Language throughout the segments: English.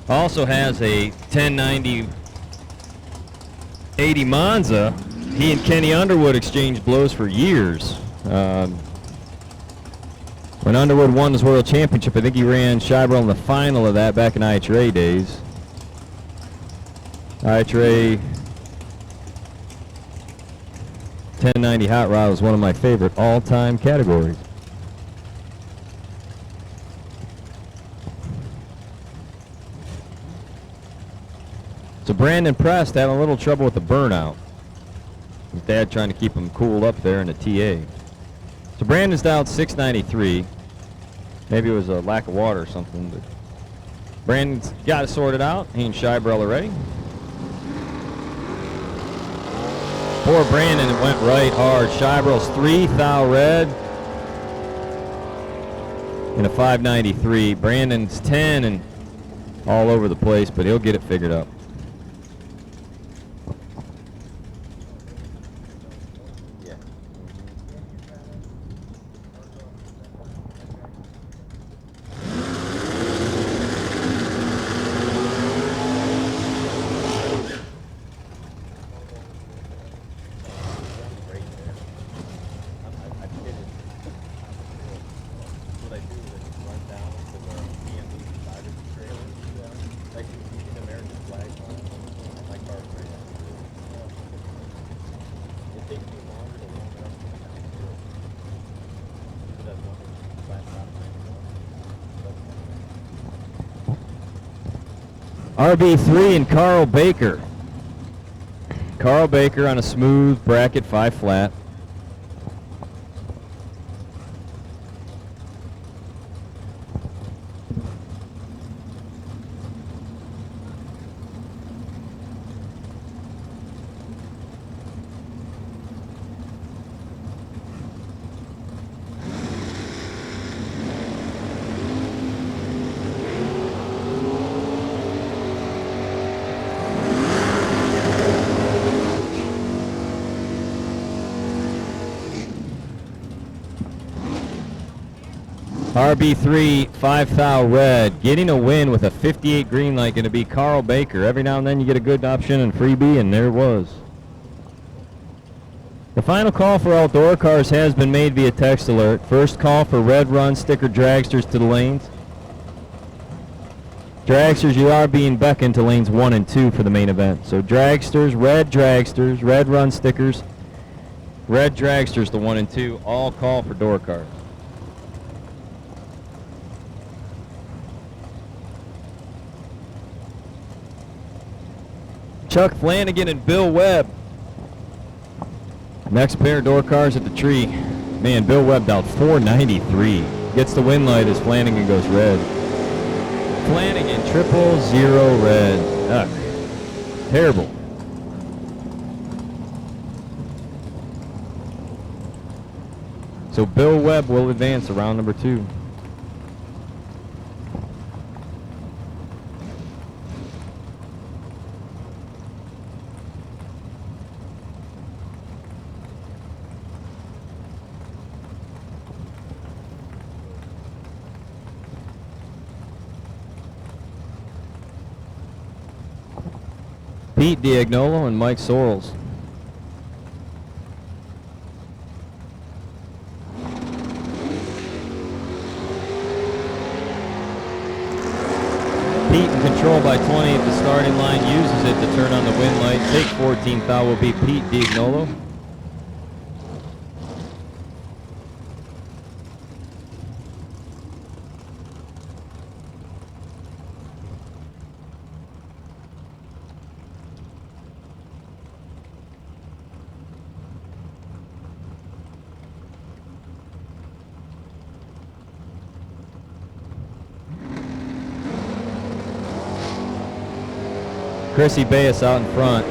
Also has a 1090 80 Monza. He and Kenny Underwood exchanged blows for years. When Underwood won his World Championship, I think he ran Scheiberl in the final of that back in IHRA days. IHRA 1090 Hot Rod was one of my favorite all-time categories. So Brandon Prest had a little trouble with the burnout. His dad trying to keep him cooled up there in the TA. So Brandon's down 693. Maybe it was a lack of water or something, but Brandon's got it sorted out. He and Scheiberl are ready. Poor Brandon, it went right hard. Scheiberl's 3 thou red and a 593. Brandon's 10 and all over the place, but he'll get it figured out. RB3 and Carl Baker. Carl Baker on a smooth bracket 5 flat. RB3, 5 thou red, getting a win with a 58 green light, going to be Carl Baker. Every now and then you get a good option and freebie, and there it was. The final call for outdoor cars has been made via text alert. First call for red run sticker dragsters to the lanes. Dragsters, you are being beckoned to lanes 1 and 2 for the main event. So dragsters, red run stickers, red dragsters to 1 and 2, all call for door cars. Chuck Flanagan and Bill Webb. Next pair of door cars at the tree. Man, Bill Webb down 493. Gets the win light as Flanagan goes red. Flanagan 000 red. Ugh. Terrible. So Bill Webb will advance to round number 2. Pete Diagnolo and Mike Sorrells. Pete in control by 20 at the starting line, uses it to turn on the win light. Take 14th out will be Pete Diagnolo. Chrissy Bayes out in front.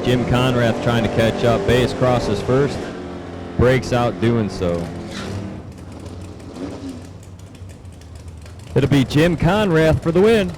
Jim Conrath trying to catch up. Bayes crosses first, breaks out doing so. It'll be Jim Conrath for the win.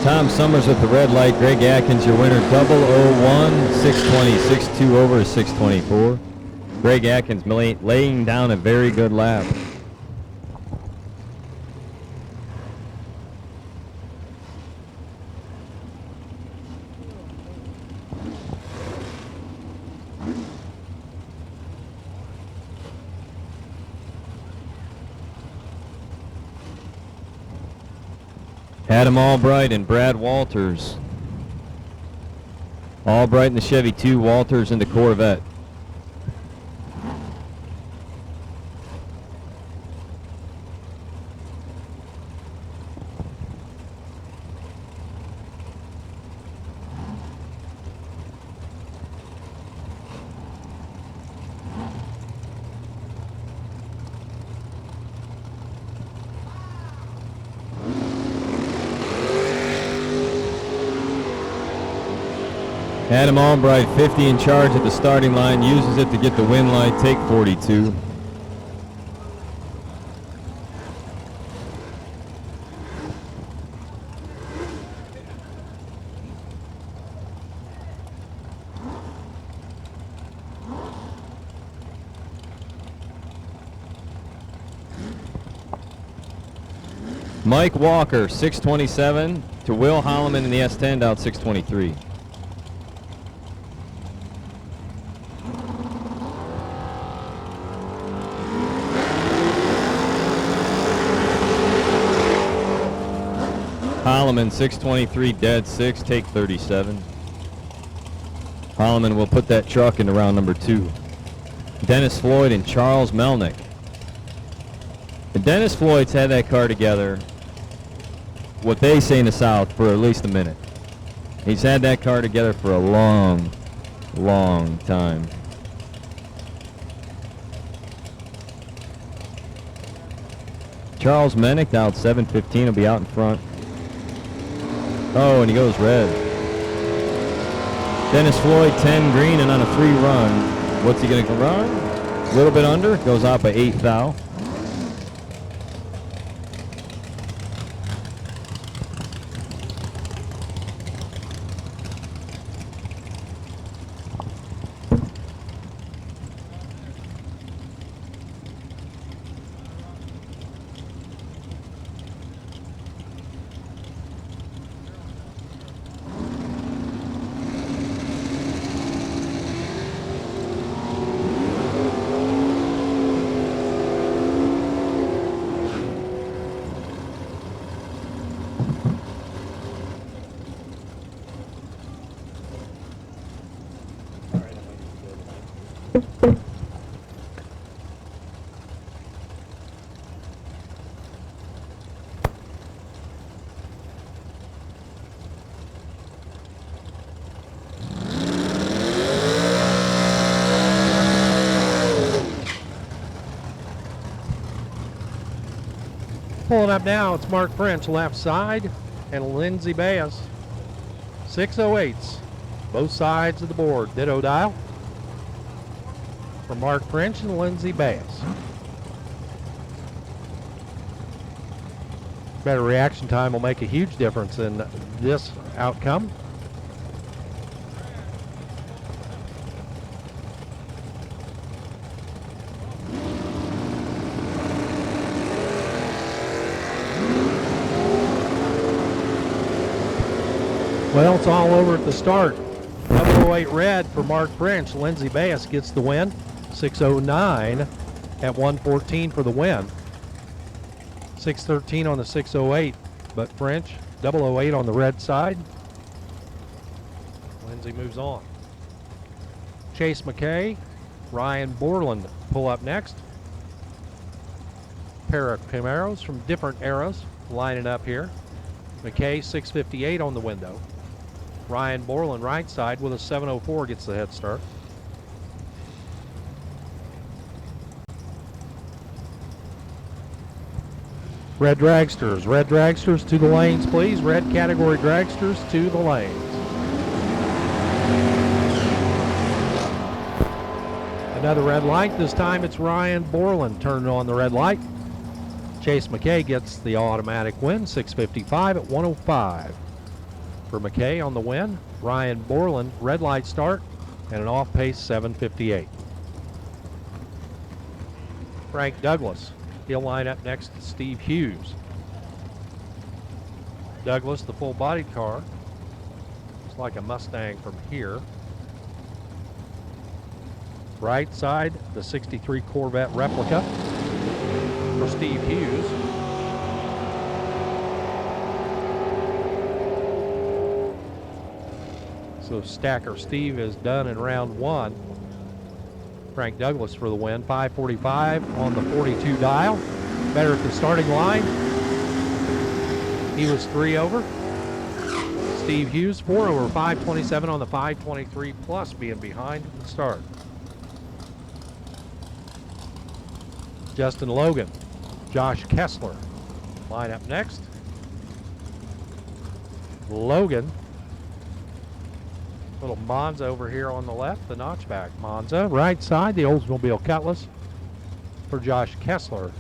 Tom Summers with the red light. Greg Atkins, your winner, 001, 620, 6-2 over 624. Greg Atkins laying down a very good lap. Adam Albright and Brad Walters. Albright in the Chevy 2, Walters in the Corvette. Adam Albright, 50 in charge at the starting line, uses it to get the win light, take 42. Mike Walker, 627 to Will Holloman in the S10, out 623. Holloman, 623, dead 6, take 37. Holloman will put that truck into round number 2. Dennis Floyd and Charles Melnick. And Dennis Floyd's had that car together, what they say in the South, for at least a minute. He's had that car together for a long, long time. Charles Melnick out 715, will be out in front. Oh, and he goes red. Dennis Floyd, 10 green and on a 3 run. What's he going to run? A little bit under, goes out by 8 thou. Pulling up now, it's Mark French left side and Lindsey Bass. 608s, both sides of the board. Ditto dial for Mark French and Lindsey Bass. Better reaction time will make a huge difference in this outcome. Well, it's all over at the start. 008 red for Mark French. Lindsey Bass gets the win. 609 at 114 for the win. 613 on the 608, but French, 008 on the red side. Lindsey moves on. Chase McKay, Ryan Borland pull up next. Pair of Camaros from different eras lining up here. McKay, 658 on the window. Ryan Borland right side with a 704 gets the head start. Red dragsters to the lanes, please. Red category dragsters to the lanes. Another red light. This time it's Ryan Borland turning on the red light. Chase McKay gets the automatic win, 655 at 105. for McKay on the win. Ryan Borland, red light start, and an off-pace 7:58. Frank Douglas, he'll line up next to Steve Hughes. Douglas, the full-bodied car. It's like a Mustang from here. Right side, the 63 Corvette replica for Steve Hughes. So Stacker Steve is done in round one. Frank Douglas for the win, 5:45 on the 42 dial. Better at the starting line. He was 3 over. Steve Hughes, 4 over, 5:27 on the 5:23 plus, being behind at the start. Justin Logan, Josh Kessler line up next. Logan, little Monza over here on the left, the notchback Monza. Right side, the Oldsmobile Cutlass for Josh Kessler.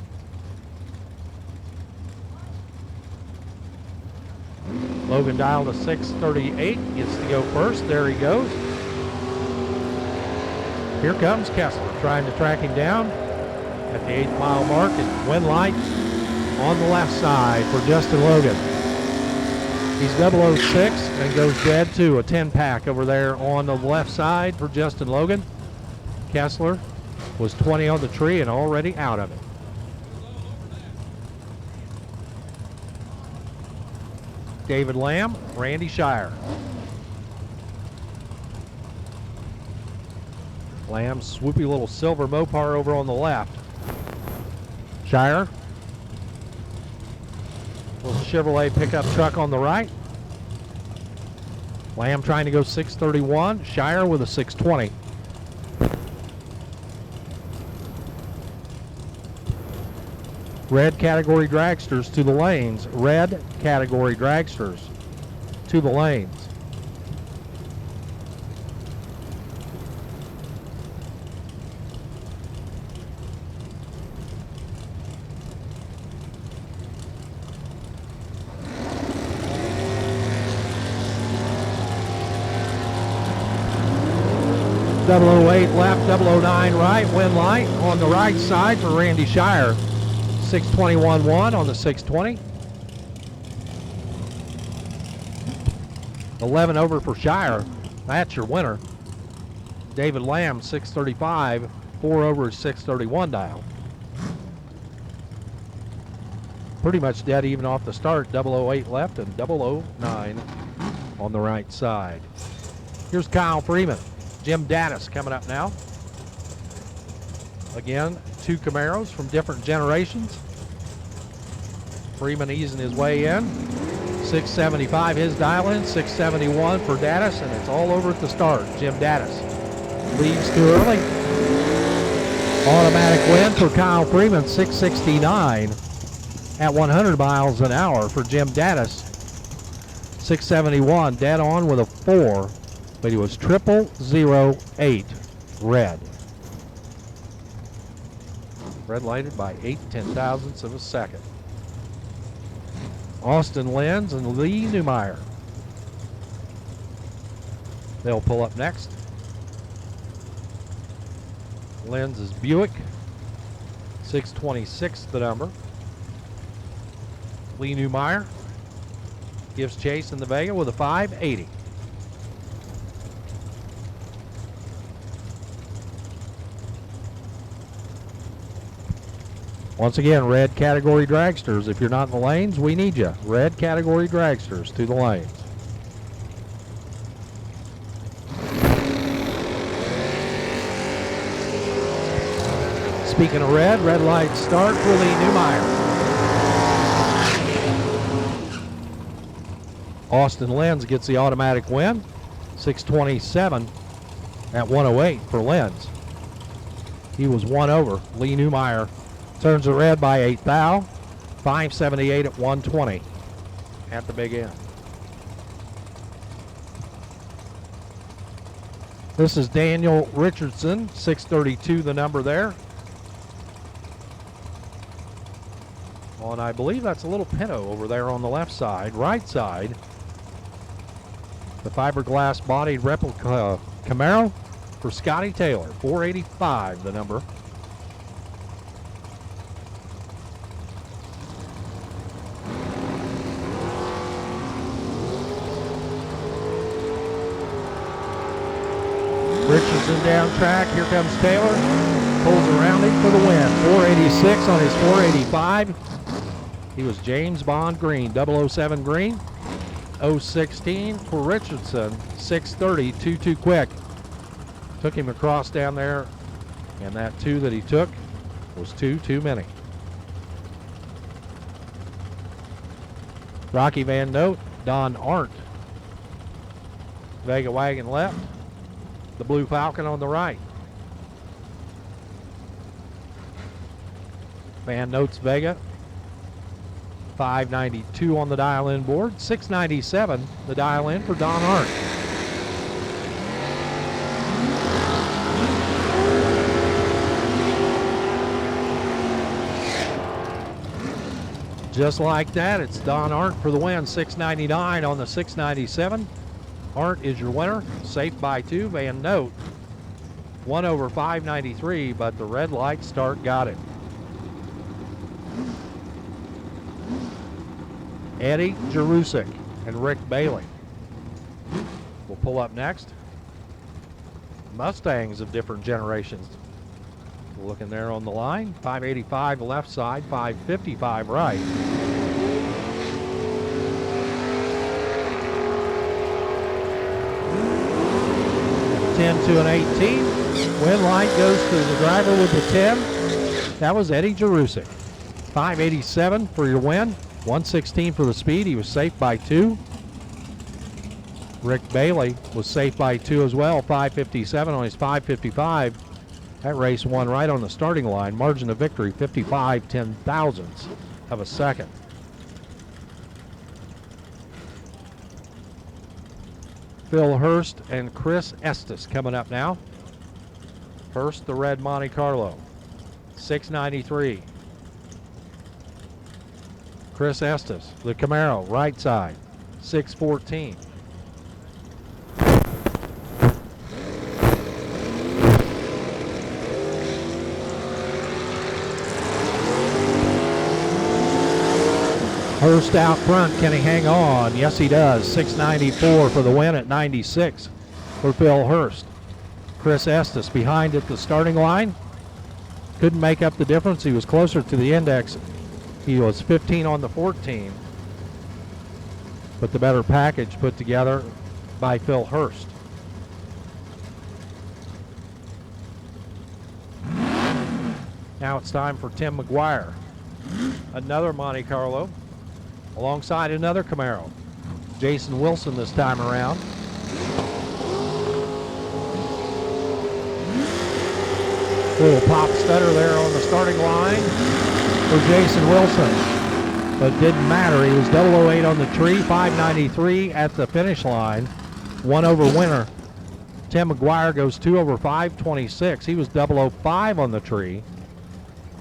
Logan dialed to 638, gets to go first. There he goes. Here comes Kessler, trying to track him down at the 8th mile mark, and win light on the left side for Justin Logan. He's 006 and goes dead to a 10-pack over there on the left side for Justin Logan. Kessler was 20 on the tree and already out of it. David Lamb, Randy Shire. Lamb's swoopy little silver Mopar over on the left. Shire, little Chevrolet pickup truck on the right. Lamb trying to go 631. Shire with a 620. Red category dragsters to the lanes. Red category dragsters to the lanes. .008 left, .009 right, win light on the right side for Randy Shire. 621.1 on the 620. 11 over for Shire. That's your winner. David Lamb, 635. 4 over 631 dial. Pretty much dead even off the start. 008 left and 009 on the right side. Here's Kyle Freeman. Jim Dattis coming up now. Again, 2 Camaros from different generations. Freeman easing his way in. 675 his dial in, 671 for Dattis, and it's all over at the start. Jim Dattis leaves too early. Automatic win for Kyle Freeman, 669 at 100 miles an hour for Jim Dattis. 671 dead on with a 4, but he was 0008 red. Red lighted by 8/10,000ths of a second. Austin Lenz and Lee Neumeier. They'll pull up next. Lenz is Buick, 626 the number. Lee Neumeier gives chase in the Vega with a 580. Once again, red category dragsters. If you're not in the lanes, we need you. Red category dragsters to the lanes. Speaking of red light start for Lee Neumeier. Austin Lenz gets the automatic win. 627 at 108 for Lenz. He was 1 over. Lee Neumeier turns it red by 8 thou. 578 at 120 at the big end. This is Daniel Richardson, 632 the number there. And I believe that's a little Pinto over there on the left side. Right side, The fiberglass bodied replica Camaro for Scotty Taylor. $485 the number. Richardson down track. Here comes Taylor. Pulls around him for the win. 486 on his 485. He was James Bond Green, 007 Green. 016 for Richardson. 630, 2-2 quick. Took him across down there, and that 2 that he took was 2 too many. Rocky Van Note, Don Arndt. Vega Wagon left. The Blue Falcon on the right. Van Notes Vega. 592 on the dial-in board. 697 the dial-in for Don Arndt. Just like that, it's Don Arndt for the win. 699 on the 697. Arndt is your winner. Safe by 2. Van Note 1 over 593, but the red light start got it. Eddie Jerusik and Rick Bailey will pull up next. Mustangs of different generations. Looking there on the line. 585 left side, 555 right. 10 to an 18. Win light goes to the driver with the 10. That was Eddie Jerusik. 587 for your win. 116 for the speed. He was safe by 2. Rick Bailey was safe by 2 as well. 557 on his 555. That race won right on the starting line. Margin of victory, 55 ten-thousandths of a second. Phil Hurst and Chris Estes coming up now. Hurst, the red Monte Carlo, 693. Chris Estes, the Camaro, right side, 614. Hurst out front, can he hang on? Yes, he does. 694 for the win at 96 for Phil Hurst. Chris Estes behind at the starting line. Couldn't make up the difference. He was closer to the index. He was 15 on the 14. But the better package put together by Phil Hurst. Now it's time for Tim Mcguire. Another Monte Carlo alongside another Camaro. Jason Wilson this time around. Little pop stutter there on the starting line for Jason Wilson. But didn't matter. He was 008 on the tree, 593 at the finish line. 1 over winner. Tim Mcguire goes 2 over 526. He was 005 on the tree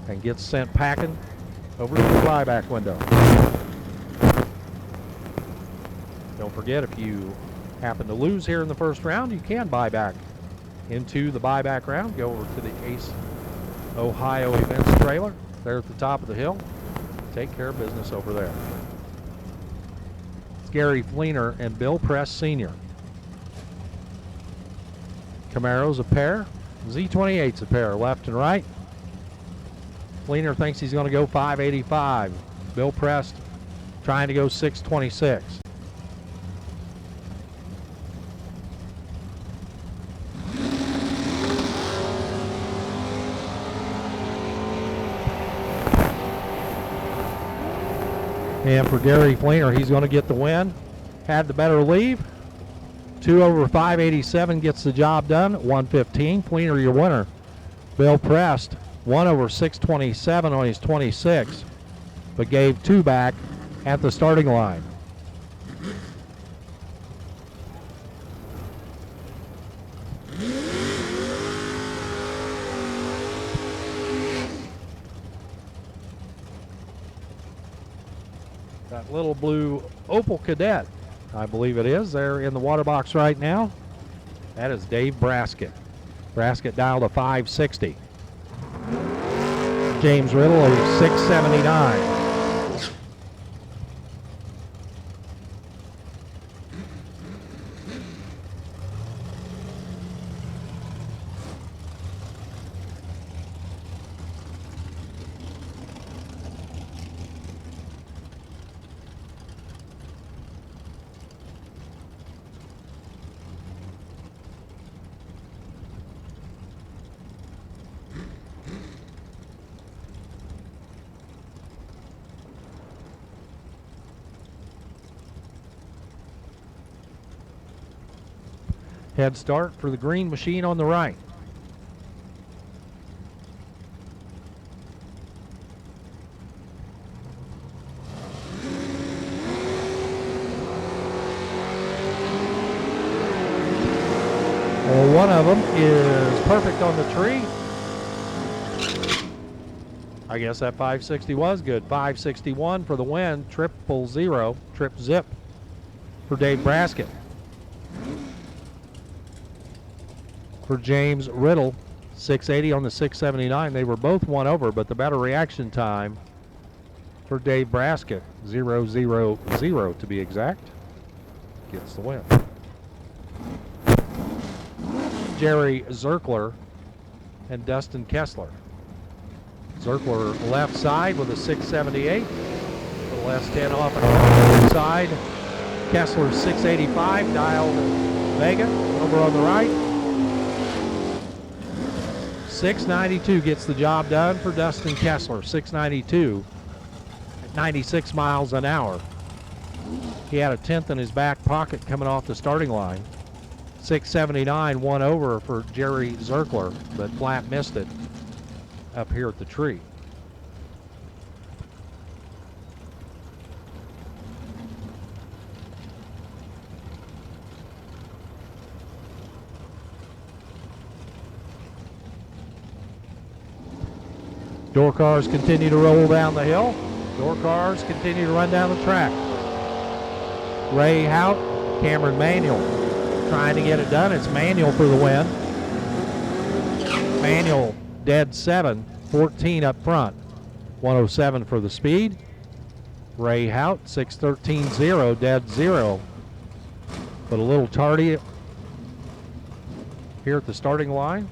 and gets sent packing over to the buyback window. Don't forget, if you happen to lose here in the first round, you can buy back into the buyback round. Go over to the Ace Ohio Events trailer there at the top of the hill. Take care of business over there. It's Gary Fleener and Bill Press Sr. Camaro's a pair. Z28's a pair, left and right. Fleener thinks he's going to go 585. Bill Press trying to go 626. And for Gary Fleener, he's going to get the win. Had the better leave. 2 over 587 gets the job done at 115. Fleener, your winner. Bill Prest, 1 over 627 on his 26, but gave 2 back at the starting line. That little blue Opel Kadett I believe it is. They're in the water box right now. That is Dave Braskett. Braskett dialed a 560. James Riddle a 679. Head start for the green machine on the right. Well, one of them is perfect on the tree. I guess that 560 was good. 561 for the win. 000, trip zip for Dave Braskett. For James Riddle, 680 on the 679. They were both one over, but the better reaction time for Dave Braskett, 000 to be exact, gets the win. Jerry Zerkler and Dustin Kessler. Zerkler left side with a 678. The last 10 off and on the side. Kessler 685, dialed Vega over on the right. 692 gets the job done for Dustin Kessler. 692 at 96 miles an hour. He had a 10th in his back pocket coming off the starting line. 679, one over for Jerry Zerkler, but flat missed it up here at the tree. Door cars continue to roll down the hill. Door cars continue to run down the track. Ray Hout, Cameron Manuel trying to get it done. It's Manuel for the win. Manuel dead 7, 14 up front. 107 for the speed. Ray Hout, 613.0, dead 0. But a little tardy here at the starting line.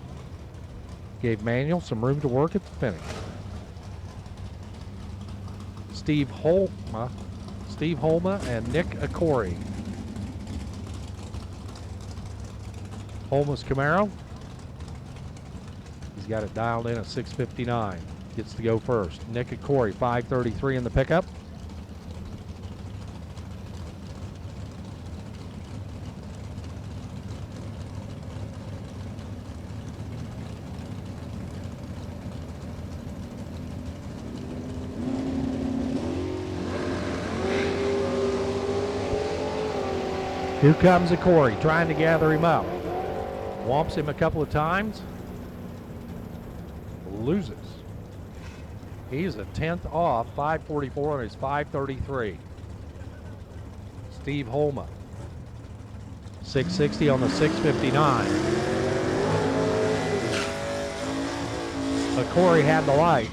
Gave Manuel some room to work at the finish. Steve Holma and Nick Akori. Holma's Camaro. He's got it dialed in at 659. Gets to go first. Nick Akori, 533 in the pickup. Here comes Akori, trying to gather him up. Whomps him a couple of times. Loses. He's a 10th off, 544 on his 533. Steve Holma, 660 on the 659. Akori had the light.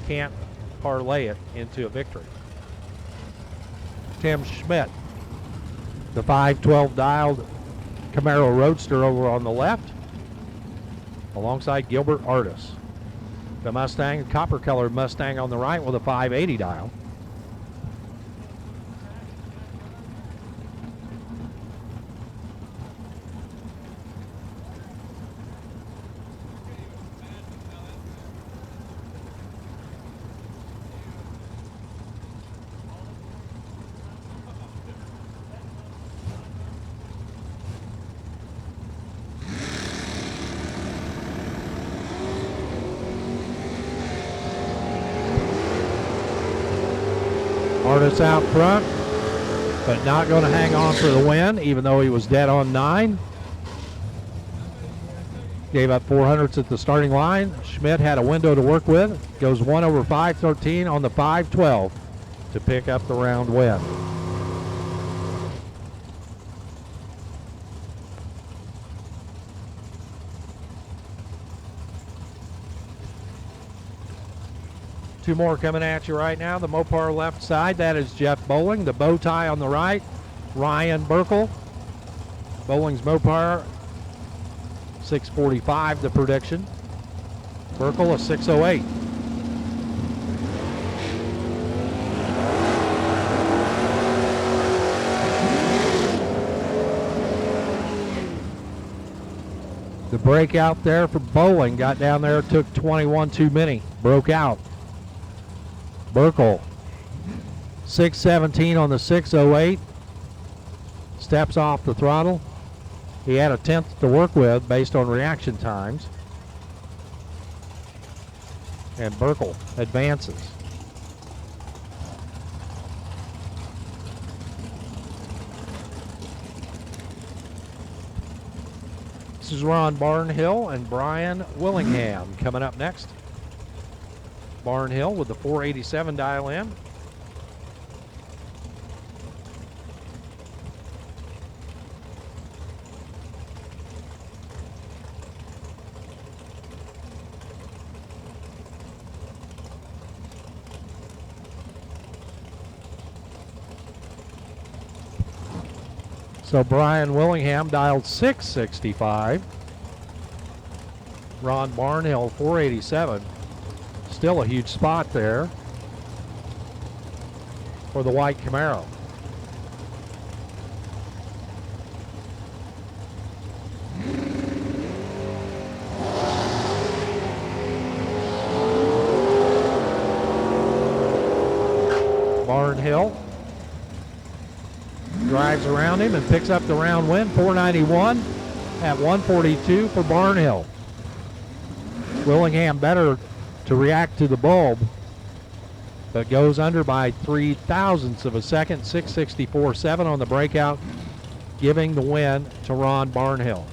Can't parlay it into a victory. Tim Schmidt, the 512 dialed Camaro Roadster over on the left, alongside Gilbert Artis. The Mustang, copper colored Mustang on the right with a 580 dial. Artis out front, but not going to hang on for the win, even though he was dead on 9. Gave up 400s at the starting line. Schmidt had a window to work with. Goes 1 over 513 on the 512 to pick up the round win. Two more coming at you right now. The Mopar left side, that is Jeff Bowling. The bow tie on the right, Ryan Burkle. Bowling's Mopar, 645 the prediction. Burkle a 608. The breakout there for Bowling, got down there, took 21 too many, broke out. Burkle, 617 on the 608, steps off the throttle. He had a 10th to work with based on reaction times. And Burkle advances. This is Ron Barnhill and Brian Willingham coming up next. Barnhill with the 487 dial in. So Brian Willingham dialed 665. Ron Barnhill 487. Still a huge spot there for the white Camaro. Barnhill drives around him and picks up the round win, 491 at 142 for Barnhill. Willingham better to react to the bulb, but goes under by 3 thousandths of a second, 664.7 on the breakout, giving the win to Ron Barnhill.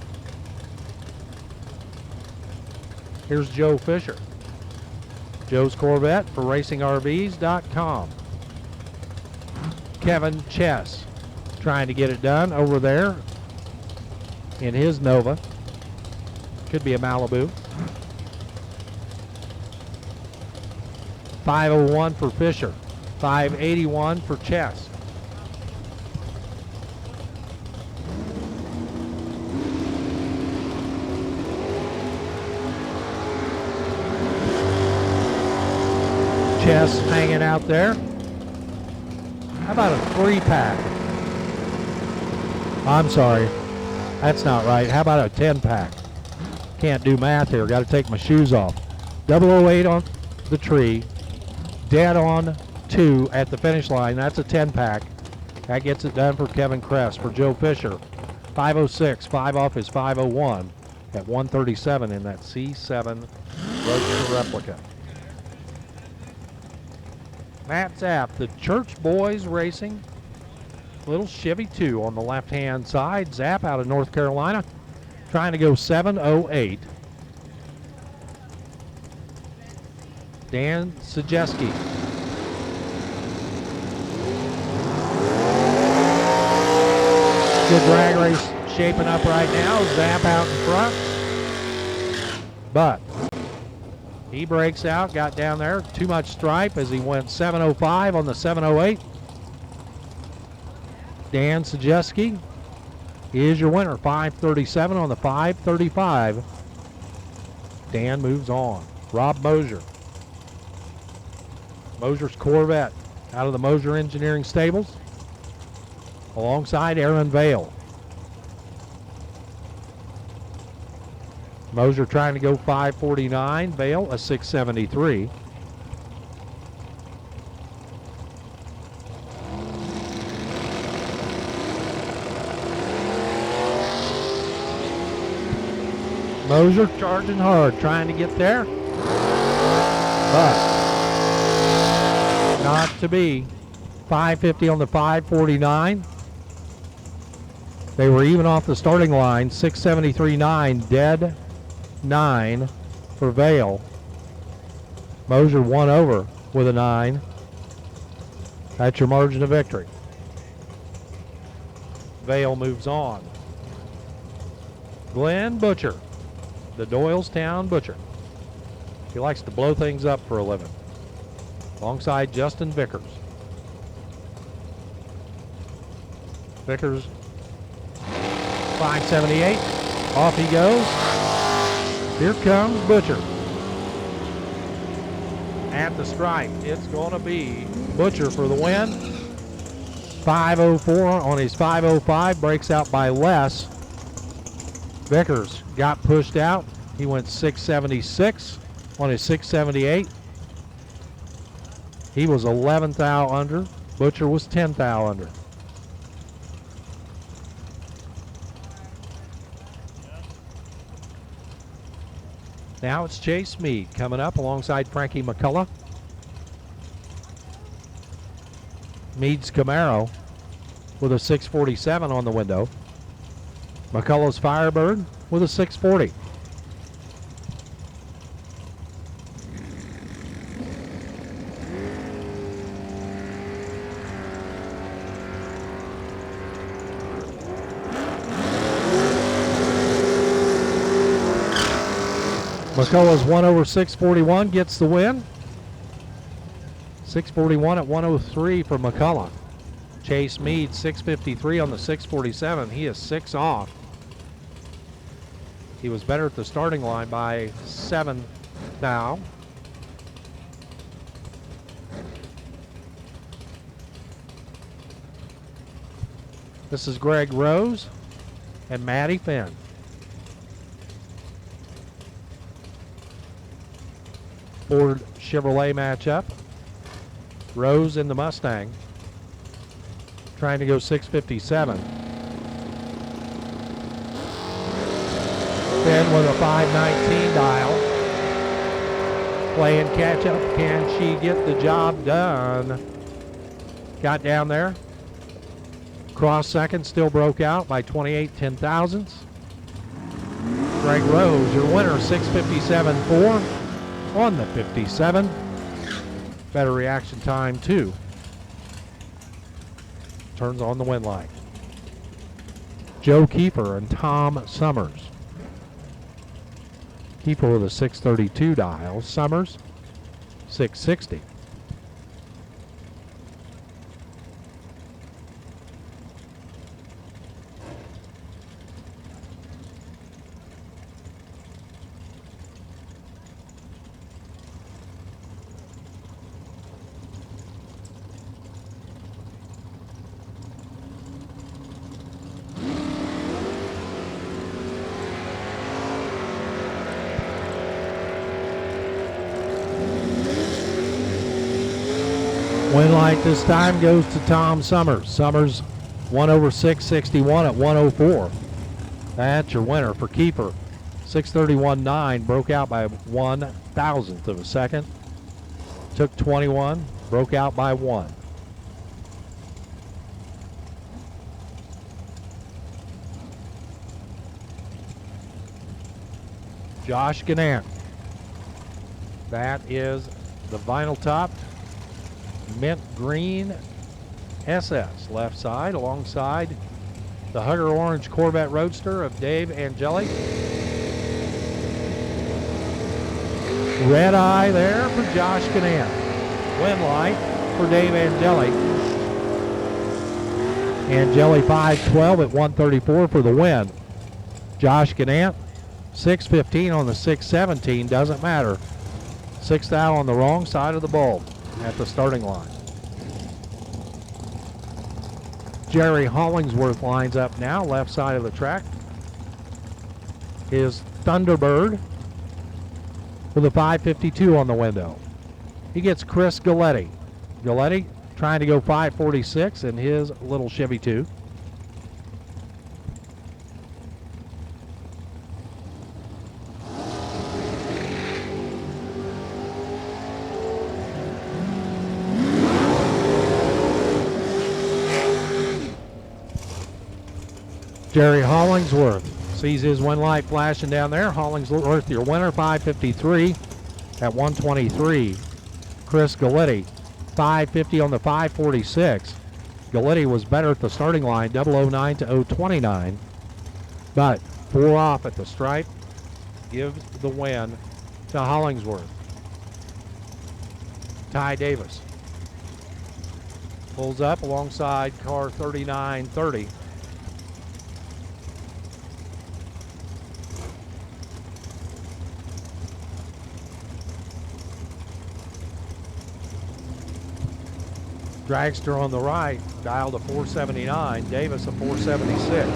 Here's Joe Fisher. Joe's Corvette for RacingRVs.com. Kevin Chess trying to get it done over there in his Nova. Could be a Malibu. 501 for Fisher. 581 for Chess. Chess hanging out there. How about a 3-pack? I'm sorry, that's not right. How about a 10-pack? Can't do math here, got to take my shoes off. 008 on the tree, dead on 2 at the finish line. That's a 10-pack. That gets it done for Kevin Kress. For Joe Fisher, 506, 5 off his 501 at 137 in that C7 Roadster replica. Matt Zapp, the Church Boys Racing little Chevy 2 on the left-hand side. Zapp out of North Carolina, trying to go 708. Dan Sajeski. Good drag race shaping up right now. Zapp out in front, but he breaks out, got down there, too much stripe as he went 705 on the 708. Dan Sajeski is your winner, 537 on the 535. Dan moves on. Rob Mosier. Mosier's Corvette out of the Mosier Engineering Stables alongside Aaron Vale. Mosier trying to go 549, Vale a 673. Mosier charging hard, trying to get there, but not to be. 550 on the 549. They were even off the starting line. 673.9, dead 9 for Vale. Mosier 1 over with a 9. That's your margin of victory. Vale moves on. Glenn Butcher, the Doylestown Butcher. He likes to blow things up for a living. alongside Justin Vickers. Vickers, 578. Off he goes. Here comes Butcher. At the stripe, it's going to be Butcher for the win. 504 on his 505, breaks out by less. Vickers got pushed out. He went 676 on his 678. He was 11th thou under. Butcher was 10th thou under. Now it's Chase Meade coming up alongside Frankie McCullough. Meade's Camaro with a 647 on the window. McCullough's Firebird with a 640. McCullough's 1/641 gets the win. 641 at 103 for McCullough. Chase Meade 653 on the 647. He is 6 off. He was better at the starting line by 7 thou. This is Greg Rose and Matty Finn. Ford Chevrolet matchup. Rose in the Mustang, trying to go 657. Finn with a 519 dial. Playing catch up. Can she get the job done? Got down there. Cross second, still broke out by 28 10,000ths. Greg Rose, your winner, 657.4 on the 57. Better reaction time too. Turns on the win light. Joe Kiefer and Tom Summers. Kiefer with a 632 dial. Summers 660. Win light this time goes to Tom Summers. Summers 1/661 at 104. That's your winner for Kiefer. 631.9, broke out by 1/1000th of a second. Took 21, broke out by 1. Josh Gannant. That is the vinyl topped mint green SS left side alongside the Hugger Orange Corvette Roadster of Dave Angeli. Red eye there for Josh Gannant. Win light for Dave Angeli. Angeli 512 at 134 for the win. Josh Gannant 615 on the 617, doesn't matter. 6 thou on the wrong side of the bulb at the starting line. Jerry Hollingsworth lines up now, left side of the track. His Thunderbird with a 552 on the window. He gets Chris Galletti. Galletti trying to go 546 in his little Chevy 2. Jerry Hollingsworth sees his win light flashing down there. Hollingsworth, your winner, 553 at 123. Chris Galletti, 550 on the 546. Galletti was better at the starting line, 009 to 029, but 4 off at the stripe gives the win to Hollingsworth. Ty Davis pulls up alongside car 3930. Dragster on the right, dialed a 479, Davis a 476.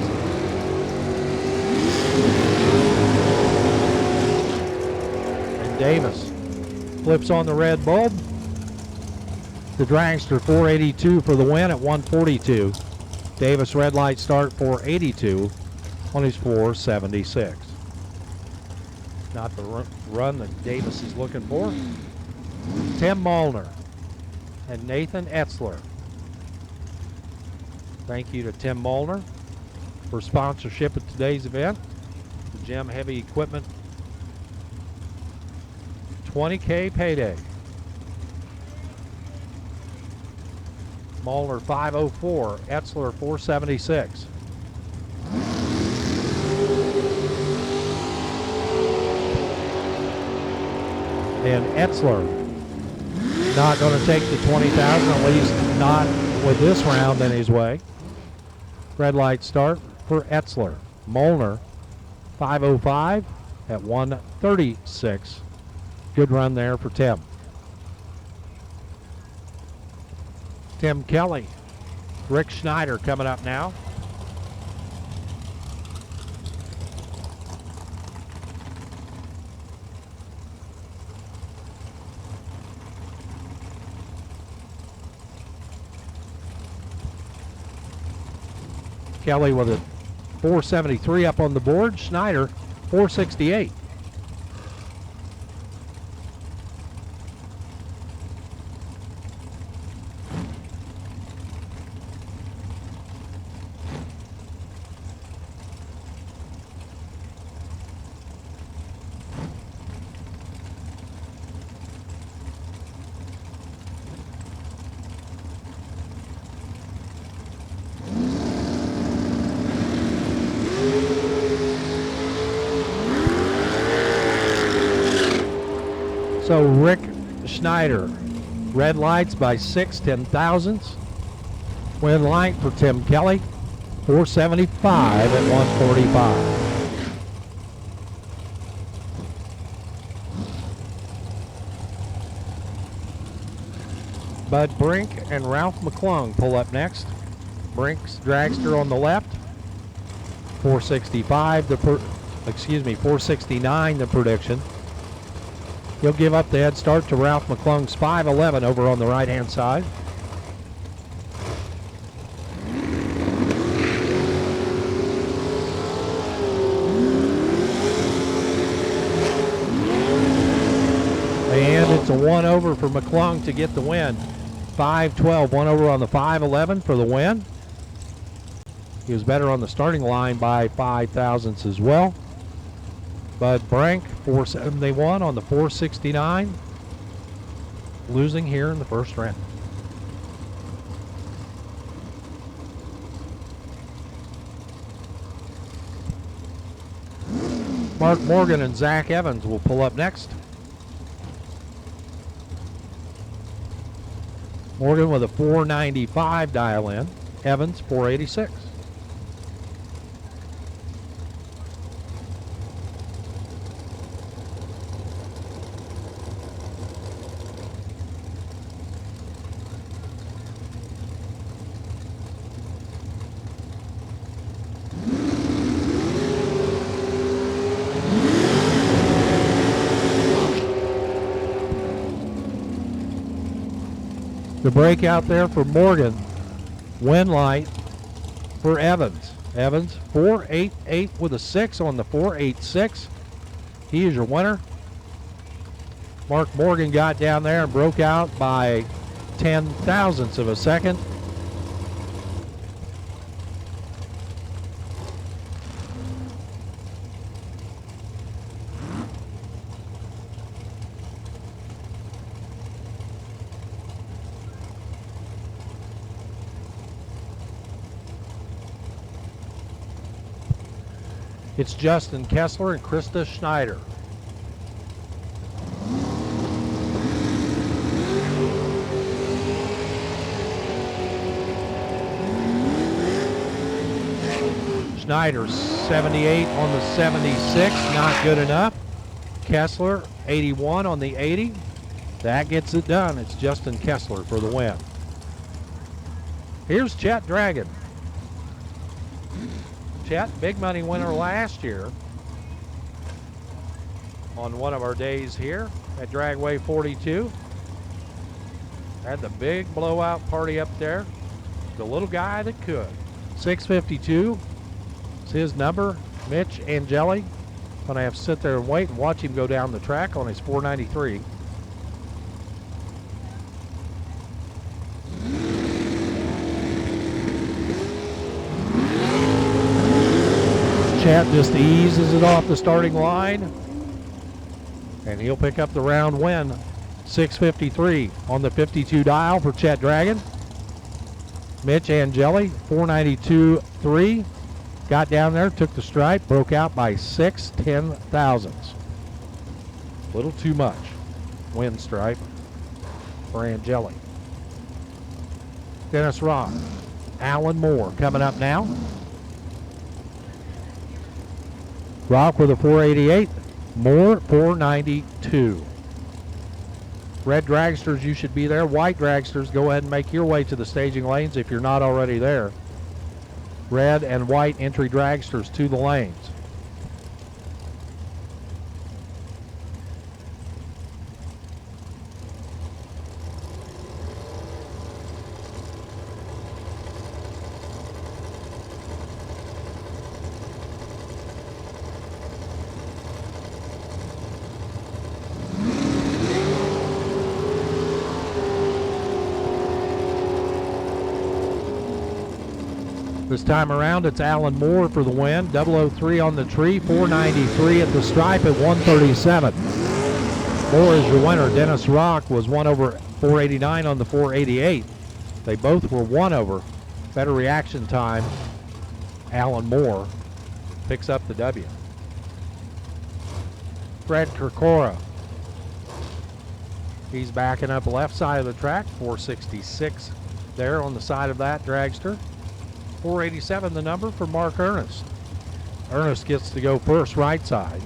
And Davis flips on the red bulb. The Dragster 482 for the win at 142. Davis red light start 482 on his 476. Not the run that Davis is looking for. Tim Molnar and Nathan Etzler. Thank you to Tim Molnar for sponsorship of today's event. The Gem Heavy Equipment 20K payday. Molnar 504, Etzler 476. And Etzler not going to take the 20,000, at least not with this round in his way. Red light start for Etzler. Molnar 505 at 136. Good run there for Tim. Tim Kelly, Rick Schneider coming up now. Kelly with a 473 up on the board. Schneider 468. So Rick Schneider, red lights by 6 10,000ths. Win light for Tim Kelly, 475 at 145. Bud Brink and Ralph McClung pull up next. Brink's dragster on the left, 465 469 the prediction. He'll give up the head start to Ralph McClung's 511 over on the right-hand side. And it's a one over for McClung to get the win. 512, one over on the 511 for the win. He was better on the starting line by 5 thousandths as well. Bud Brink, 471 on the 469, losing here in the first round. Mark Morgan and Zach Evans will pull up next. Morgan with a 495 dial in, Evans 486. The break out there for Morgan. Win light for Evans. Evans 488 with a 6 on the 486. He is your winner. Mark Morgan got down there and broke out by 10 thousandths of a second. It's Justin Kessler and Krista Schneider. Schneider 78 on the 76, not good enough. Kessler 81 on the 80. That gets it done. It's Justin Kessler for the win. Here's Chet Dragon. Chet, big money winner last year on one of our days here at Dragway 42. Had the big blowout party up there. The little guy that could. 652 is his number. Mitch Angeli. Gonna have to sit there and wait and watch him go down the track on his 493. Chet just eases it off the starting line, and he'll pick up the round win. 653 on the 52 dial for Chet Dragon. Mitch Angeli, 492.3. Got down there, took the stripe, broke out by 6/10,000ths. A little too much win stripe for Angeli. Dennis Rock, Alan Moore coming up now. Rock with a 488, Moore 492. Red dragsters, you should be there. White dragsters, go ahead and make your way to the staging lanes if you're not already there. Red and white entry dragsters to the lanes. This time around, it's Alan Moore for the win. 003 on the tree, 493 at the stripe at 137. Moore is your winner. Dennis Rock was 1 over 489 on the 488. They both were 1 over. Better reaction time. Alan Moore picks up the W. Fred Kirkora. He's backing up left side of the track, 466 there on the side of that dragster. 487 the number for Mark Ernest. Ernest gets to go first right side.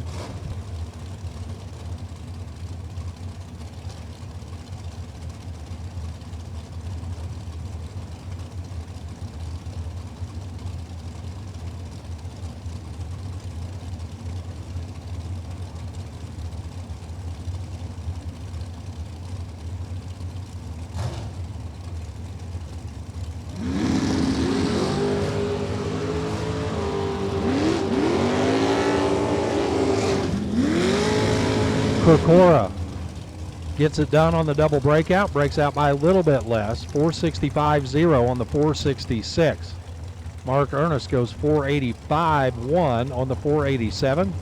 Kirkora gets it done on the double breakout, breaks out by a little bit less, 465.0 on the 466. Mark Ernest goes 485.1 on the 487.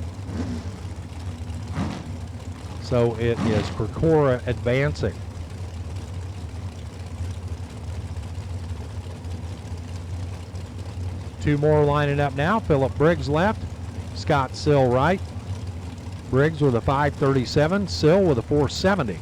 So it is Kirkora advancing. Two more lining up now. Philip Briggs left, Scott Sill right. Briggs with a 537, Sill with a 470.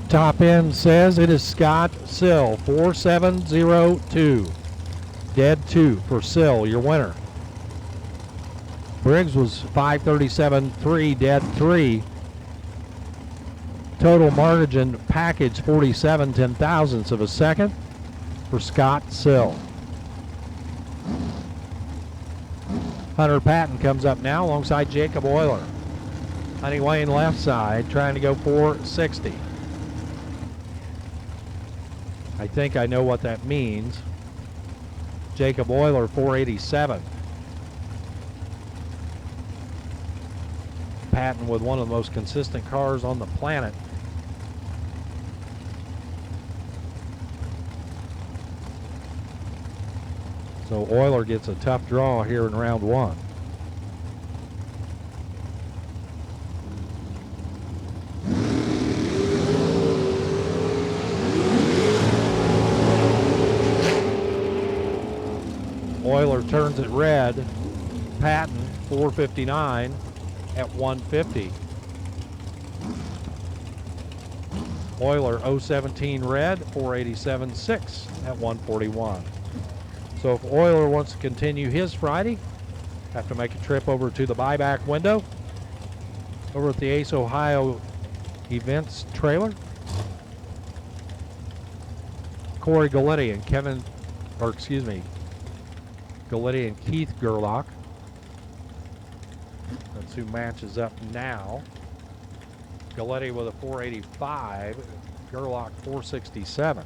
Top end says it is Scott Sill, 4702. Dead 2 for Sill, your winner. Briggs was 537.3, dead 3. Total margin package 47/10,000ths of a second for Scott Sill. Hunter Patton comes up now alongside Jacob Euler. Honey Wayne left side trying to go 460. I think I know what that means. Jacob Euler 487. Patton with one of the most consistent cars on the planet. So Euler gets a tough draw here in round 1. Euler turns it red. Patton 459 at 150. Euler 017 red, 487.6 at 141. So if Euler wants to continue his Friday, have to make a trip over to the buyback window over at the Ace Ohio Events trailer. Corey Galletti and Galletti and Keith Gerlach. That's who matches up now. Galletti with a 485, Gerlach 467.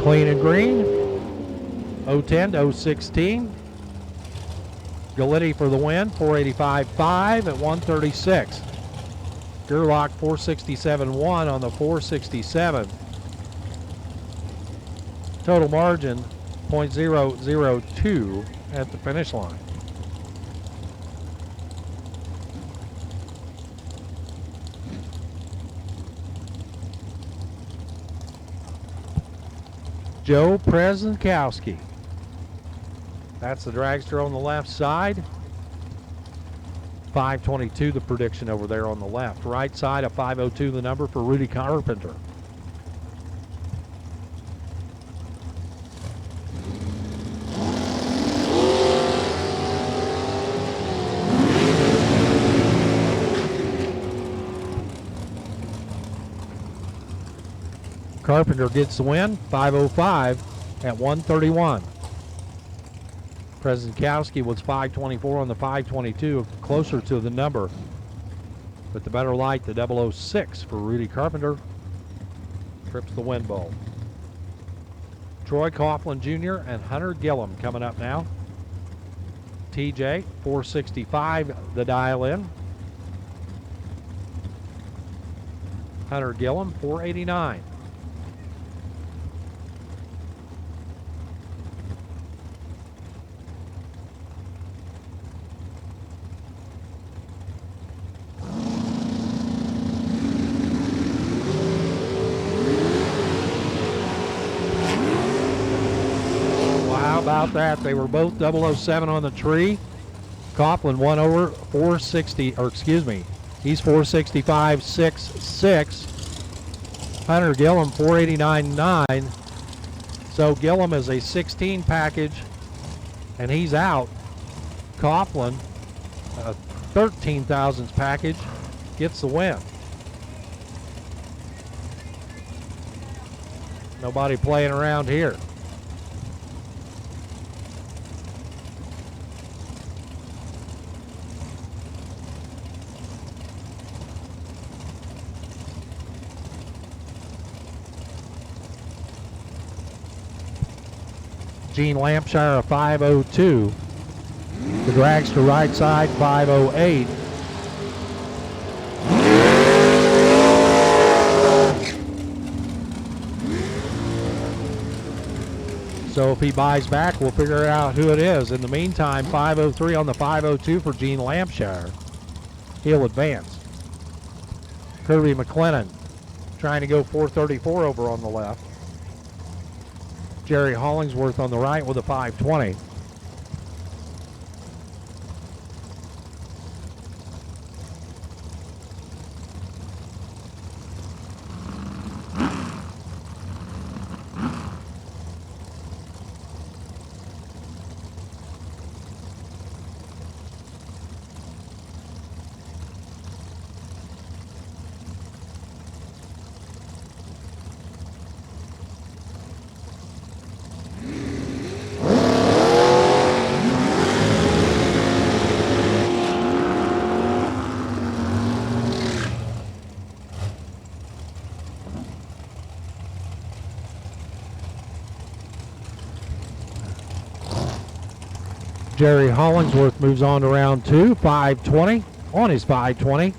Clean and green, 010 to 016. Galletti for the win, 485.5 at 136. Gerlach 467.1 on the 467. Total margin 0.002 at the finish line. Joe Prezenkowski. That's the dragster on the left side. 522 the prediction over there on the left. Right side of 502 the number for Rudy Carpenter. Carpenter gets the win, 505 at 131. Prezenkowski was 524 on the 522, closer to the number. But the better light, the 006 for Rudy Carpenter, trips the win bowl. Troy Coughlin Jr. and Hunter Gillum coming up now. TJ, 465 the dial in. Hunter Gillum, 489. About that, they were both 007 on the tree. Coughlin won over 460, or excuse me, he's 465.66. Hunter Gillum 489.9. So Gillum is a 16 package, and he's out. Coughlin, a 13 thousandths package, gets the win. Nobody playing around here. Gene Lampshire a 502. The dragster right side 508. So if he buys back, we'll figure out who it is. In the meantime, 503 on the 502 for Gene Lampshire. He'll advance. Kirby McLennan trying to go 434 over on the left. Jerry Hollingsworth on the right with a 520. Jerry Hollingsworth moves on to round two, 520 on his 520.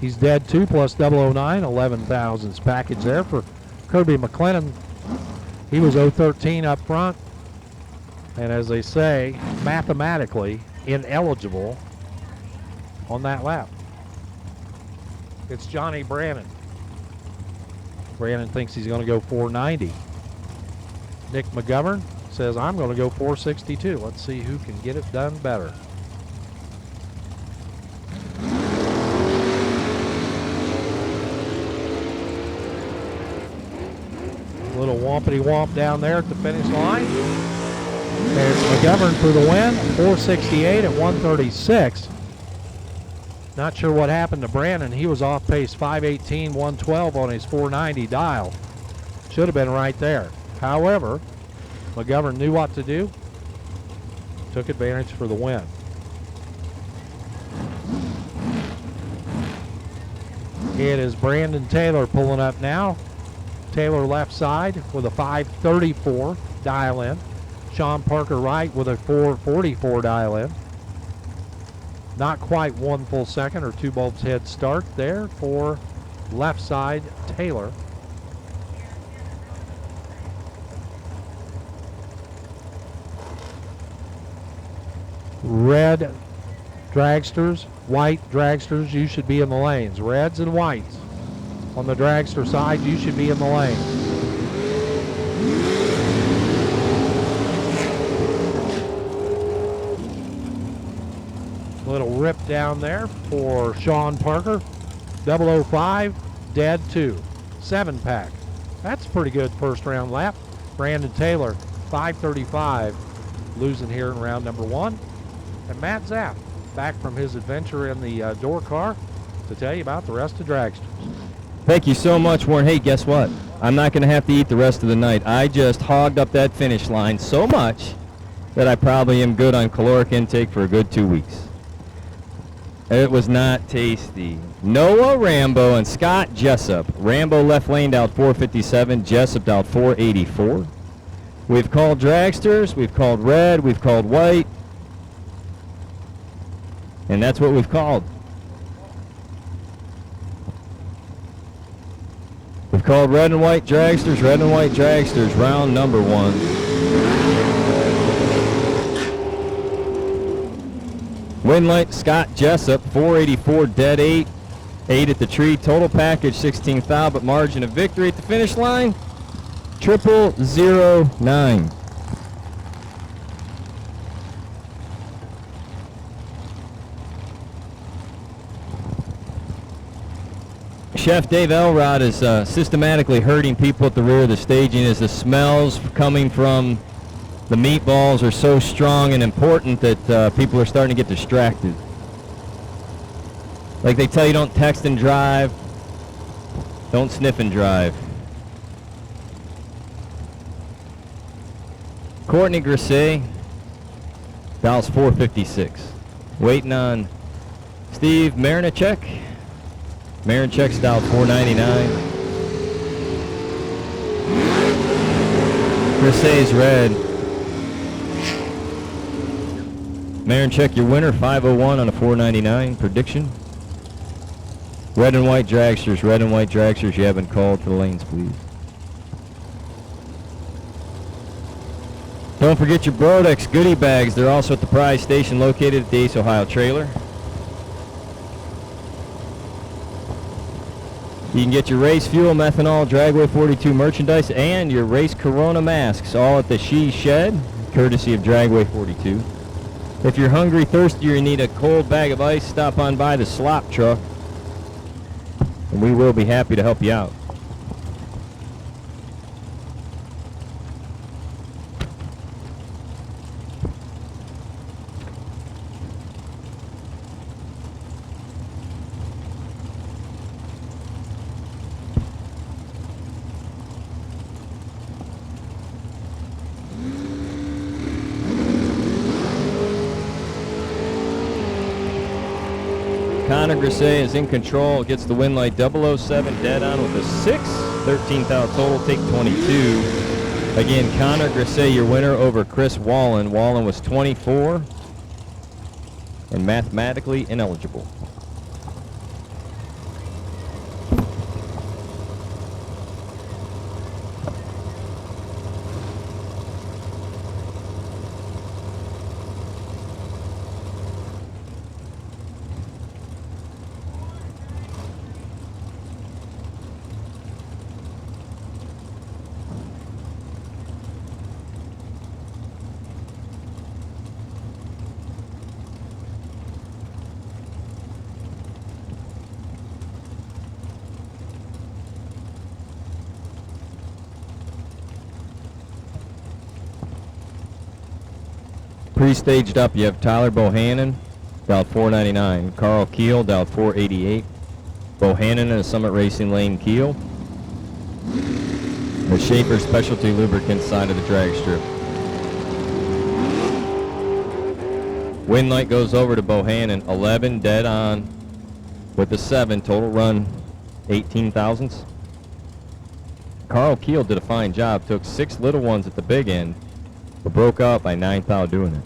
He's dead 2 plus 009, 11 thousandths package there for Kirby McLennan. He was 013 up front, and as they say, mathematically ineligible on that lap. It's Johnny Brannon. Brannon thinks he's going to go 490. Nick McGovern says, I'm going to go 462. Let's see who can get it done better. Little wompity-womp down there at the finish line. There's McGovern for the win, 468 at 136. Not sure what happened to Brandon. He was off pace 518, 112 on his 490 dial. Should have been right there. However, McGovern knew what to do, took advantage for the win. It is Brandon Taylor pulling up now. Taylor left side with a 534 dial in. Sean Parker right with a 444 dial in. Not quite 1 full second or 2 bulbs head start there for left side Taylor. Red dragsters, white dragsters, you should be in the lanes. Reds and whites. On the dragster side, you should be in the lane. Little rip down there for Sean Parker. 005, dead 2. 7-pack. That's a pretty good first round lap. Brandon Taylor, 535, losing here in round number 1. And Matt Zapp, back from his adventure in the door car to tell you about the rest of dragsters. Thank you so much, Warren. Hey, guess what? I'm not going to have to eat the rest of the night. I just hogged up that finish line so much that I probably am good on caloric intake for a good 2 weeks. It was not tasty. Noah Rambo and Scott Jessup. Rambo left laned out 457, Jessup out 484. We've called dragsters, we've called red, we've called white, and that's what we've called. We've called red and white dragsters, round number 1. Win light, Scott Jessup, 484, dead 8. 8 at the tree, total package 16th thou, but margin of victory at the finish line, 0009. Chef Dave Elrod is systematically hurting people at the rear of the staging as the smells coming from the meatballs are so strong and important that people are starting to get distracted. Like they tell you, don't text and drive, don't sniff and drive. Courtney Grisey, Dallas 456. Waiting on Steve Marinichek. Marinichek's dial 499. Grisey's red. Marinichek, your winner, 501 on a 499 prediction. Red and white dragsters, you haven't called for the lanes, please. Don't forget your Brodex goodie bags. They're also at the prize station located at the Ace Ohio trailer. You can get your race fuel, methanol, Dragway 42 merchandise, and your race Corona masks, all at the She Shed, courtesy of Dragway 42. If you're hungry, thirsty, or you need a cold bag of ice, stop on by the slop truck, and we will be happy to help you out. Connor Grisey is in control, gets the win light 007, dead on with a 6. 13th out total, take 22. Again, Connor Grisey, your winner over Chris Wallen. Wallen was 24 and mathematically ineligible. Pre-staged up, you have Tyler Bohannon, dialed 499. Carl Keel, dialed 488. Bohannon in a Summit Racing Lane Keel. The Schaefer Specialty Lubricants side of the drag strip. Wind light goes over to Bohannon, 11 dead on with the 7, total run 18 thousandths. Carl Keel did a fine job, took 6 little ones at the big end, but broke out by 9 thou doing it.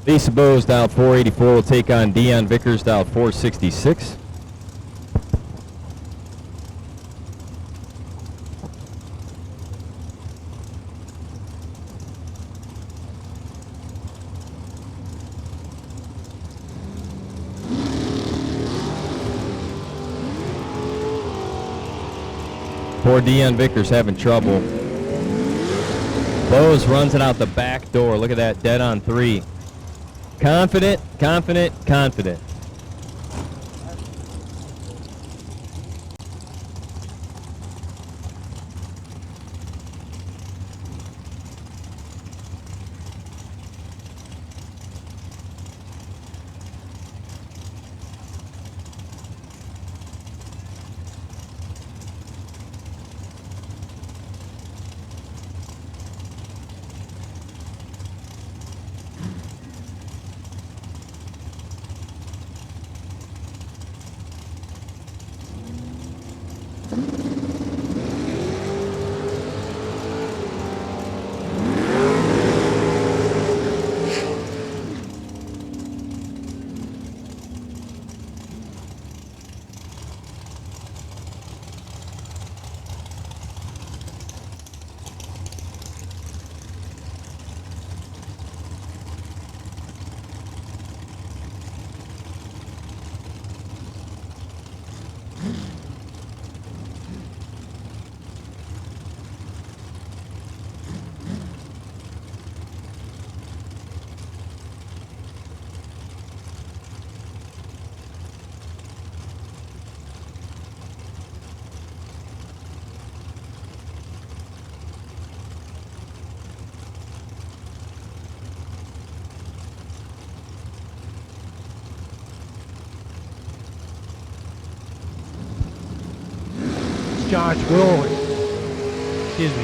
Lisa Bowes, dial 484, will take on Dion Vickers, dial 466. Poor Dion Vickers having trouble. Bowes runs it out the back door. Look at that, dead on 3. Confident, confident, confident.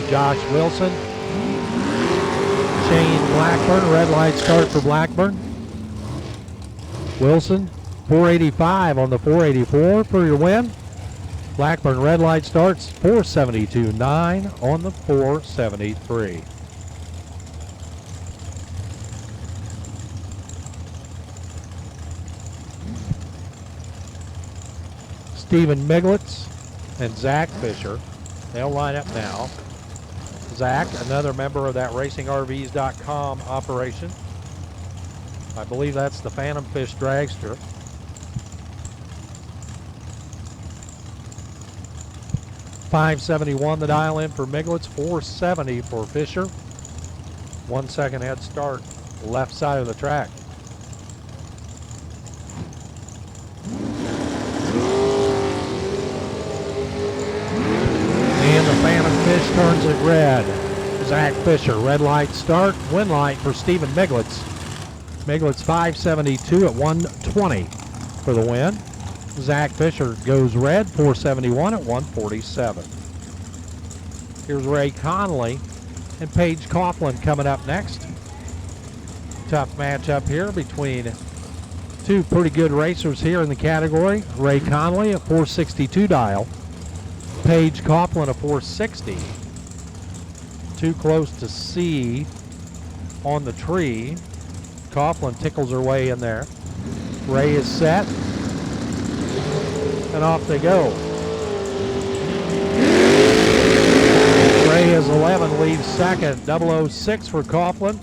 Josh Wilson. Shane Blackburn, red light start for Blackburn. Wilson, 485 on the 484 for your win. Blackburn, red light starts, 472.9 on the 473. Stephen Miglitz and Zach Fisher. They'll line up now. Zach, another member of that RacingRVs.com operation. I believe that's the Phantom Fish Dragster. .571 the dial in for Miglitz, 470 for Fisher. 1 second head start, left side of the track. And the Phantom Fish turns it red. Zach Fisher, red light start, win light for Stephen Miglitz. Miglitz 572 at 120 for the win. Zach Fisher goes red, 471 at 147. Here's Ray Conley and Paige Coughlin coming up next. Tough matchup here between Two pretty good racers here in the category. Ray Conley, a 462 dial. Paige Coughlin, a 460. Too close to see on the tree. Coughlin tickles her way in there. Ray is set. And off they go. Ray is 11, leaves second. 006 for Coughlin.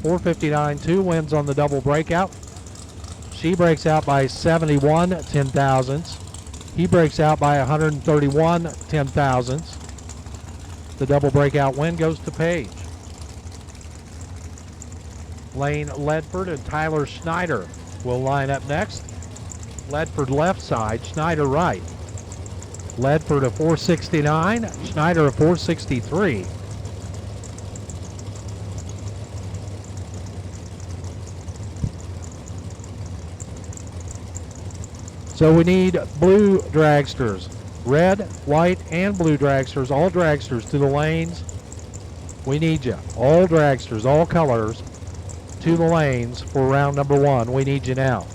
459.2 wins on the double breakout. She breaks out by 71 10,000ths. He breaks out by 131 10,000ths. The double breakout win goes to Paige. Lane Ledford and Tyler Schneider will line up next. Ledford left side, Schneider right. Ledford a 469, Schneider a 463. So we need blue dragsters. Red, white, and blue dragsters. All dragsters to the lanes. We need you. All dragsters, all colors, to the lanes for round number 1. We need you now.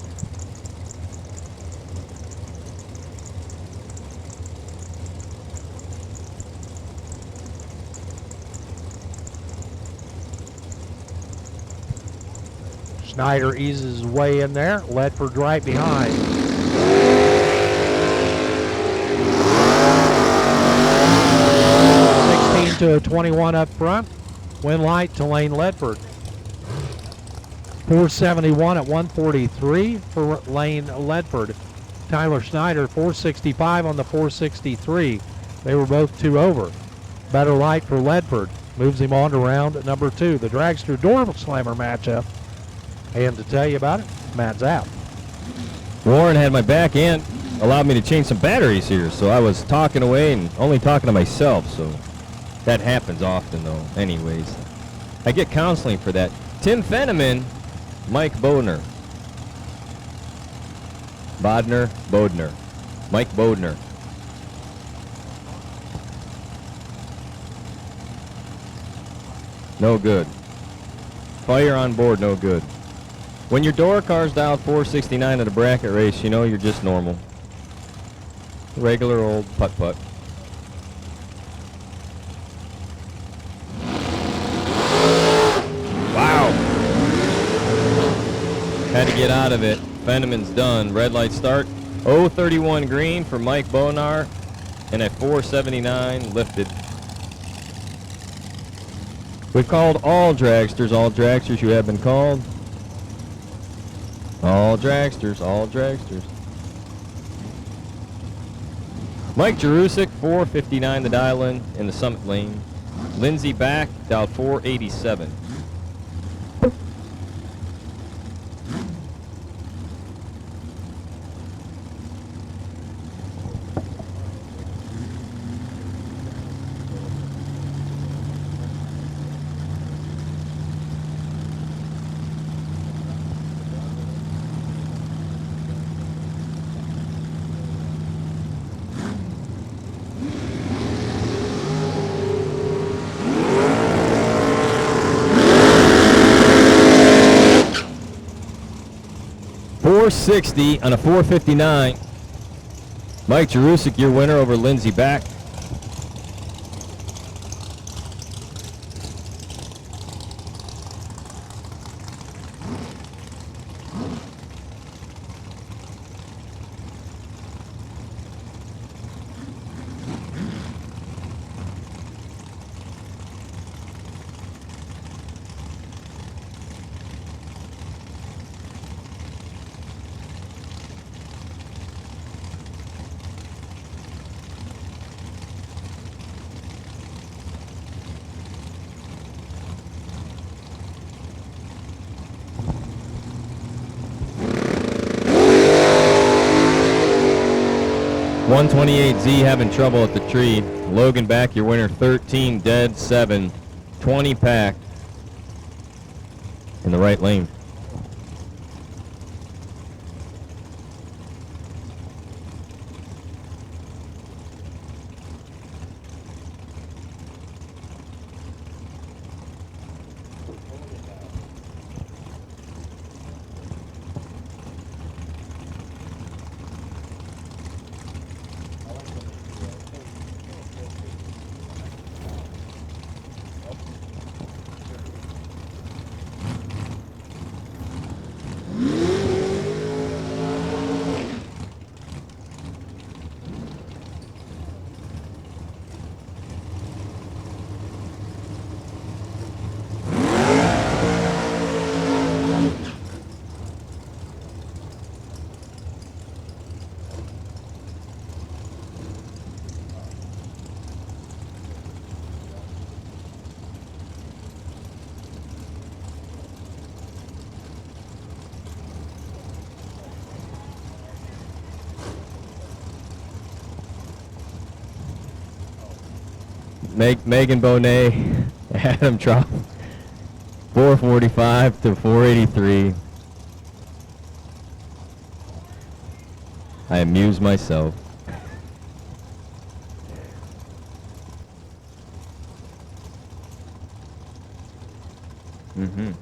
Schneider eases his way in there. Ledford right behind. 16 to 21 up front. Win light to Lane Ledford. 471 at 143 for Lane Ledford. Tyler Schneider 465 on the 463. They were both 2 over. Better light for Ledford. Moves him on to round number 2. The dragster door slammer matchup. And to tell you about it, Matt Zapp. Warren had my back and allowed me to change some batteries here, so I was talking away and only talking to myself, so that happens often though. Anyways, I get counseling for that. Tim Fenneman, Mike Bodner. Bodner. Mike Bodner. No good. Fire on board, no good. When your door car's dialed 469 at a bracket race, you know you're just normal. Regular old putt-putt. Wow! Had to get out of it. Fenneman's done. Red light start. 031 green for Mike Bonar. And at 479 lifted. We've called all dragsters. All dragsters you have been called. All dragsters, all dragsters. Mike Jerusik, 459 the dial in the summit lane. Lindsey back, dialed 487. .460 on a 459. Mike Jerusik, your winner over Lindsey Back. .128Z having trouble at the tree. Logan Back, your winner, 13 dead, 7, 20 pack in the right lane. Megan Bonet, Adam Trout, 445 to 483. I amuse myself. Mm-hmm.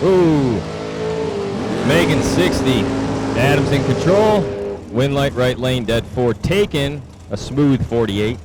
Ooh. Megan 60. Adams in control. Wind light right lane, dead 4 taken. A smooth 48.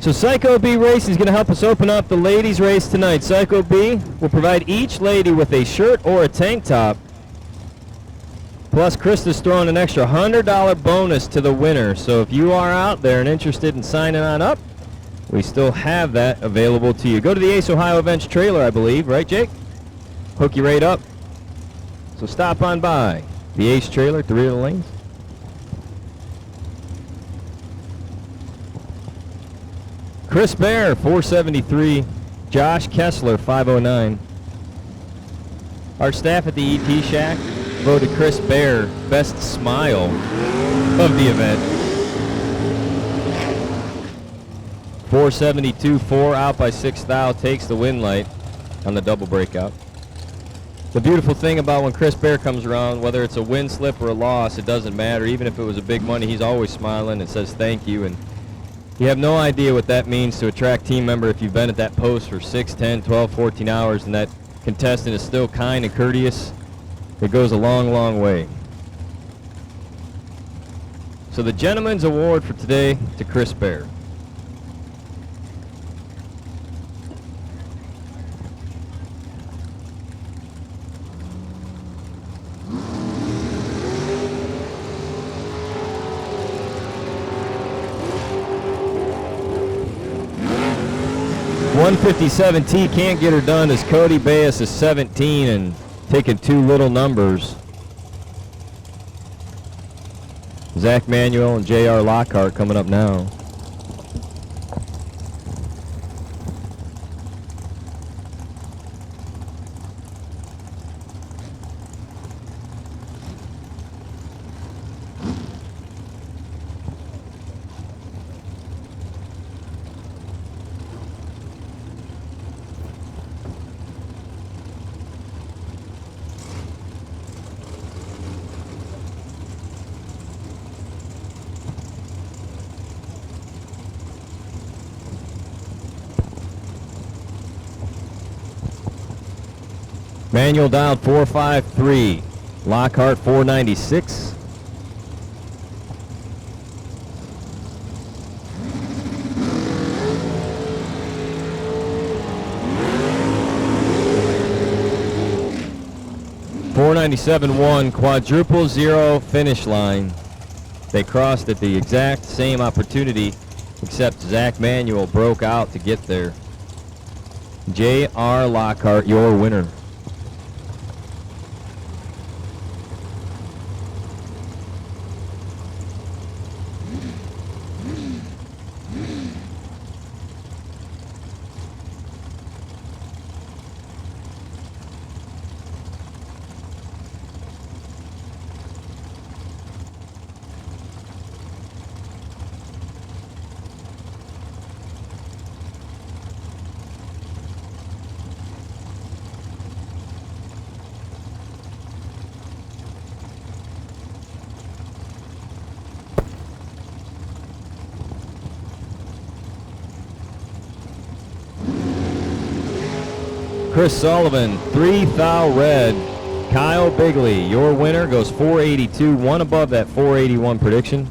So Psycho B Racing is going to help us open up the ladies' race tonight. Psycho B will provide each lady with a shirt or a tank top. Plus, Krista's throwing an extra $100 bonus to the winner. So if you are out there and interested in signing on up, we still have that available to you. Go to the Ace Ohio Events trailer, I believe. Right, Jake? Hook you right up. So stop on by. The Ace trailer at the rear of the lanes. Chris Bear, 473. Josh Kessler, 509. Our staff at the ET Shack voted Chris Bear best smile of the event. 472, 4 out by 6 thou takes the win light on the double breakout. The beautiful thing about when Chris Bear comes around, whether it's a win slip or a loss, it doesn't matter. Even if it was a big money, he's always smiling and says thank you. And you have no idea what that means to a track team member if you've been at that post for 6, 10, 12, 14 hours and that contestant is still kind and courteous. It goes a long, long way. So the gentleman's award for today to Chris Bear. .157T can't get her done as Cody Baez is 17 and taking 2 little numbers. Zach Manuel and J.R. Lockhart coming up now. Manuel dialed 453. Lockhart 496. .497.1 quadruple zero finish line. They crossed at the exact same opportunity, except Zach Manuel broke out to get there. J.R. Lockhart, your winner. Chris Sullivan, 3 thou red. Kyle Bigley, your winner, goes 482, one above that 481 prediction.